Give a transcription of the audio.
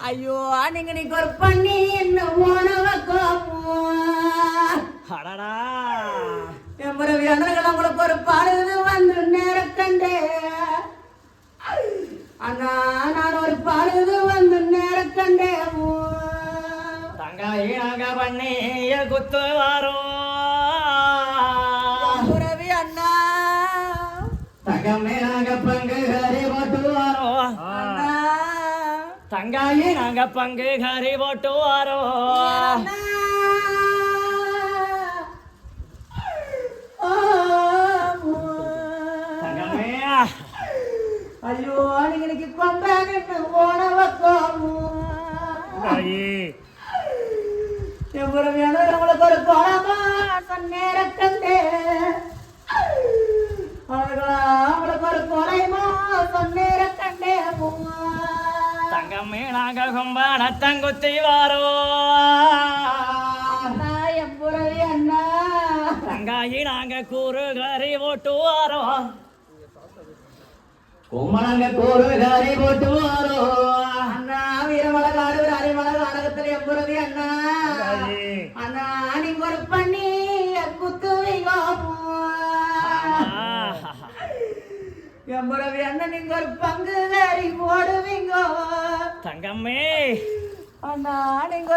ஐயோ நீங்க நீ ஒரு பண்ணி என்ன உணவக்கோமோ அடடா எம்பரவி அண்ணர்கள் உங்களுக்கு ஒரு பழுது வந்து நேரக்கண்டே அண்ணா நான் ஒரு பழுது வந்து நேரக்கண்டே தங்காயி நாங்க பண்ணி குத்து வாரோம் எம்பரவி அண்ணா தங்கமே நாங்க பங்கு கறி போட்டு வாரோம் தங்காயி நாங்க பங்கு கறி போட்டு வாரோம் தங்கமே ஐயோ நீங்க இன்னைக்கு கொண்டாங்க ஓணவக்கோமோ எவ்வளவு நம்மளுக்கு ஒரு குளமா நேரக்கண்டே அவங்களுக்கு ஒரு குறைமா நேரக்கண்டே தங்கமே நாங்க கும்பான தங்குத்தி வாரோ அண்ணா எம்புறவி அண்ணா தங்காயி நாங்க கூறு கறி போட்டு வாரோ கும்மனங்க கூறு கறி போட்டு வாரோ அண்ணா வீரமலகாடு அரிமலக நாடகத்தில் எம்புறவி அண்ணா அண்ணா நீங்க ஒரு பண்ணி குத்துவீங்க எம்புறவி அண்ணன் நீங்க ஒரு பங்கு கறி போடுவீங்க தங்கம்மே அண்ணா நீங்க